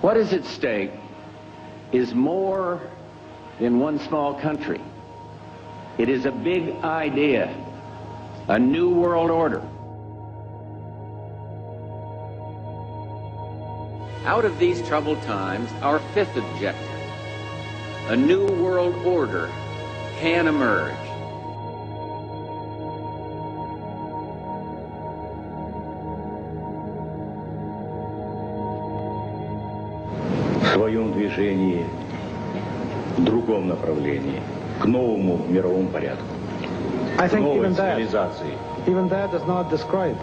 What is at stake is more than one small country. It is a big idea, a new world order. Out of these troubled times, our fifth objective, a new world order, can emerge. В своем движении в другом направлении, к новому мировому порядку, I к think новой цивилизации. even that does not describe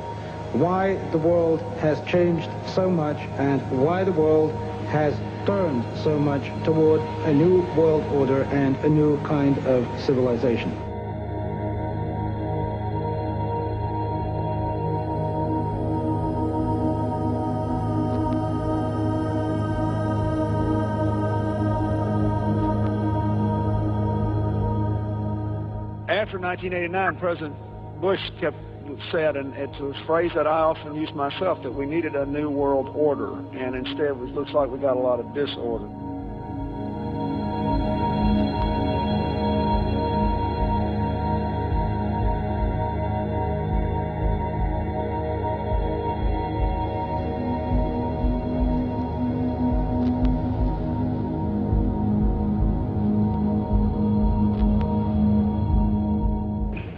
why the world has changed so much and why the world has turned so much toward a new world order and a new kind of civilization. After 1989, President Bush said, and it's a phrase that I often use myself, that we needed a new world order, and instead it looks like we got a lot of disorder.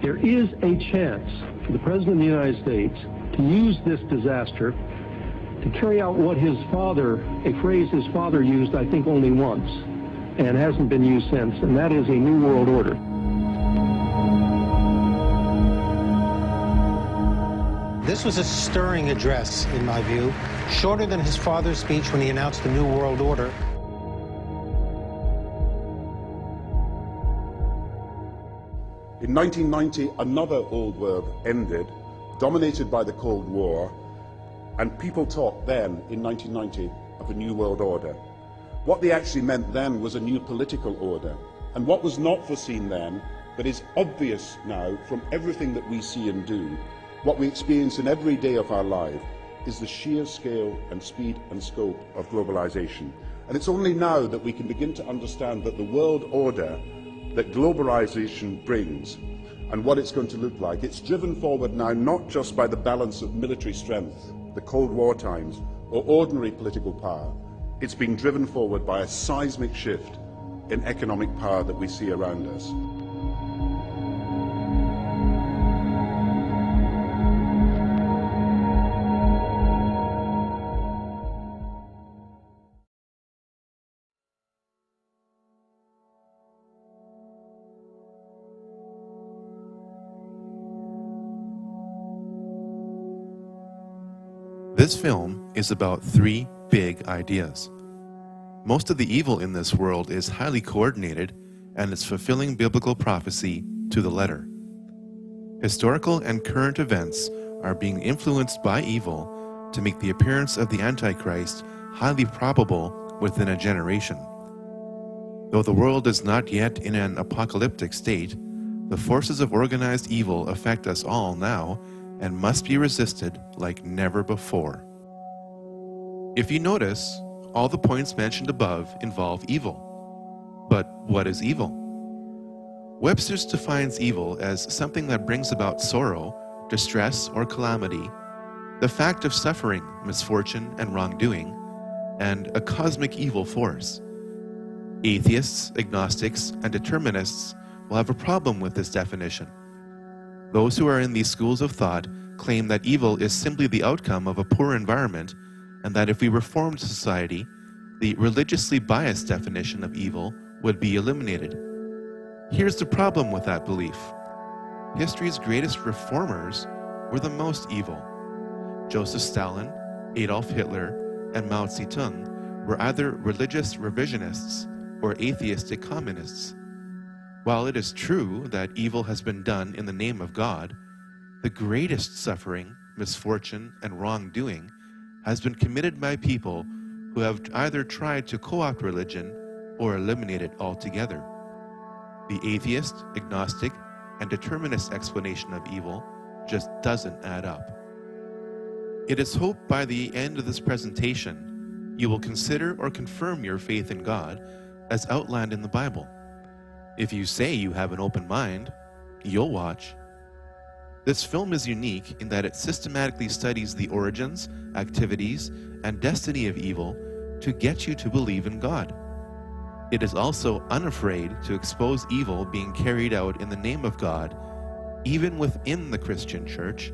There is a chance for the President of the United States to use this disaster to carry out what his father, a phrase his father used, I think, only once, and hasn't been used since, and that is a new world order. This was a stirring address, in my view, shorter than his father's speech when he announced the New World Order. In 1990, another old world ended, dominated by the Cold War, and people talked then, in 1990, of a new world order. What they actually meant then was a new political order. And what was not foreseen then, but is obvious now from everything that we see and do, what we experience in every day of our life, is the sheer scale and speed and scope of globalization. And it's only now that we can begin to understand that the world order that globalization brings and what it's going to look like, it's driven forward now not just by the balance of military strength, the Cold War times, or ordinary political power. It's being driven forward by a seismic shift in economic power that we see around us. This film is about three big ideas. Most of the evil in this world is highly coordinated and is fulfilling biblical prophecy to the letter. Historical and current events are being influenced by evil to make the appearance of the Antichrist highly probable within a generation. Though the world is not yet in an apocalyptic state, the forces of organized evil affect us all now and must be resisted like never before. If you notice, all the points mentioned above involve evil. But what is evil? Webster's defines evil as something that brings about sorrow, distress, or calamity, the fact of suffering, misfortune, and wrongdoing, and a cosmic evil force. Atheists, agnostics, and determinists will have a problem with this definition. Those who are in these schools of thought claim that evil is simply the outcome of a poor environment, and that if we reformed society, the religiously biased definition of evil would be eliminated. Here's the problem with that belief. History's greatest reformers were the most evil. Joseph Stalin, Adolf Hitler, and Mao Zedong were either religious revisionists or atheistic communists. While it is true that evil has been done in the name of God, the greatest suffering, misfortune, and wrongdoing has been committed by people who have either tried to co-opt religion or eliminate it altogether. The atheist, agnostic, and determinist explanation of evil just doesn't add up. It is hoped by the end of this presentation You will consider or confirm your faith in God as outlined in the Bible. If you say you have an open mind, you'll watch. This film is unique in that it systematically studies the origins, activities, and destiny of evil to get you to believe in God. It is also unafraid to expose evil being carried out in the name of God, even within the Christian church,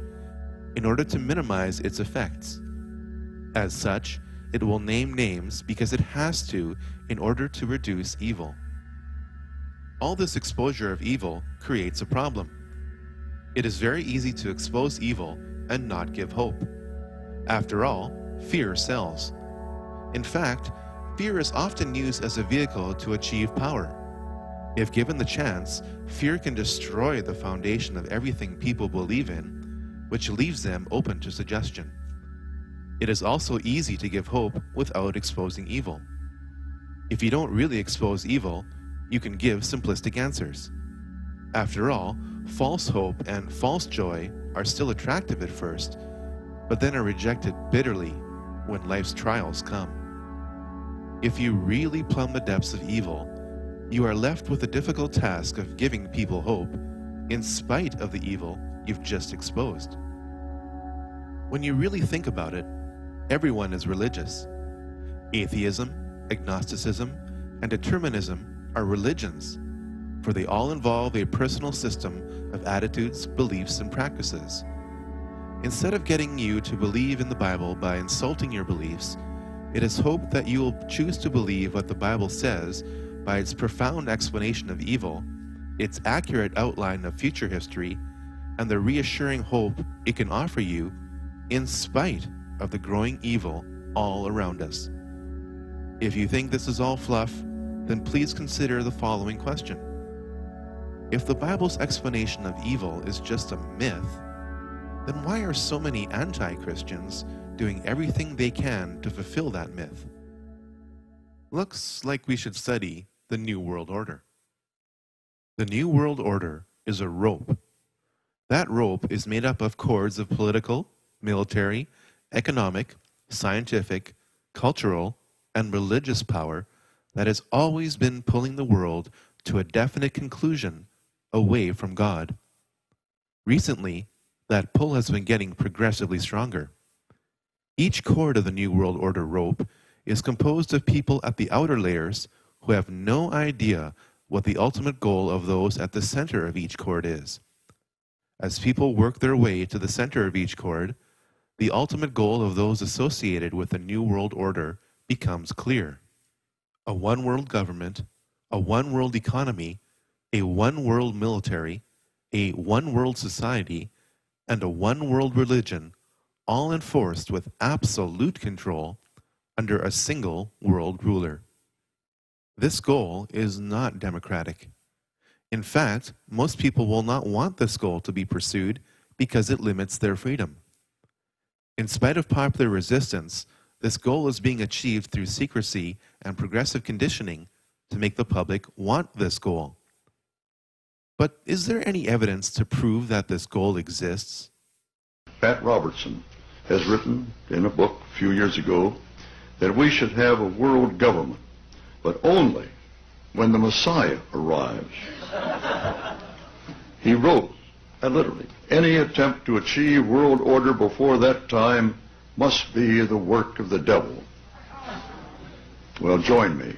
in order to minimize its effects. As such, it will name names because it has to in order to reduce evil. All this exposure of evil creates a problem. It is very easy to expose evil and not give hope. After all, fear sells. In fact, fear is often used as a vehicle to achieve power. If given the chance, fear can destroy the foundation of everything people believe in, which leaves them open to suggestion. It is also easy to give hope without exposing evil. If you don't really expose evil, you can give simplistic answers. After all, false hope and false joy are still attractive at first, but then are rejected bitterly when life's trials come. If you really plumb the depths of evil, you are left with the difficult task of giving people hope in spite of the evil you've just exposed. When you really think about it, everyone is religious. Atheism, agnosticism, and determinism are religions, for they all involve a personal system of attitudes, beliefs, and practices. Instead of getting you to believe in the Bible by insulting your beliefs, it is hoped that you will choose to believe what the Bible says by its profound explanation of evil, its accurate outline of future history, and the reassuring hope it can offer you in spite of the growing evil all around us. If you think this is all fluff, then please consider the following question. If the Bible's explanation of evil is just a myth, then why are so many anti-Christians doing everything they can to fulfill that myth? Looks like we should study the New World Order. The New World Order is a rope. That rope is made up of cords of political, military, economic, scientific, cultural, and religious power that has always been pulling the world to a definite conclusion away from God. Recently, that pull has been getting progressively stronger. Each cord of the New World Order rope is composed of people at the outer layers who have no idea what the ultimate goal of those at the center of each cord is. As people work their way to the center of each cord, the ultimate goal of those associated with the New World Order becomes clear. A one-world government, a one-world economy, a one-world military, a one-world society, and a one-world religion, all enforced with absolute control under a single world ruler. This goal is not democratic. In fact, most people will not want this goal to be pursued because it limits their freedom. In spite of popular resistance, this goal is being achieved through secrecy and progressive conditioning to make the public want this goal. But is there any evidence to prove that this goal exists? Pat Robertson has written in a book a few years ago that we should have a world government, but only when the Messiah arrives. He wrote, and literally, any attempt to achieve world order before that time must be the work of the devil. Well, join me.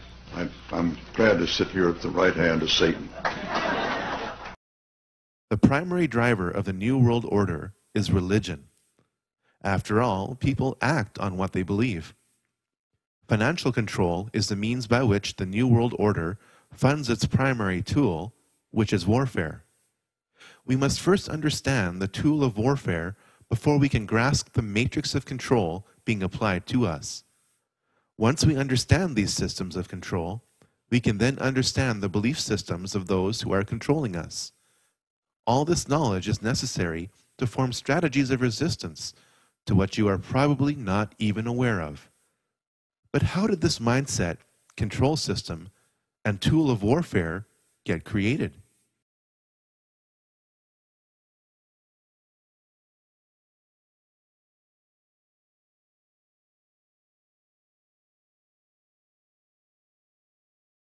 I'm glad to sit here at the right hand of Satan. The primary driver of the New World Order is religion. After all, people act on what they believe. Financial control is the means by which the New World Order funds its primary tool, which is warfare. We must first understand the tool of warfare before we can grasp the matrix of control being applied to us. Once we understand these systems of control, we can then understand the belief systems of those who are controlling us. All this knowledge is necessary to form strategies of resistance to what you are probably not even aware of. But how did this mindset, control system, and tool of warfare get created?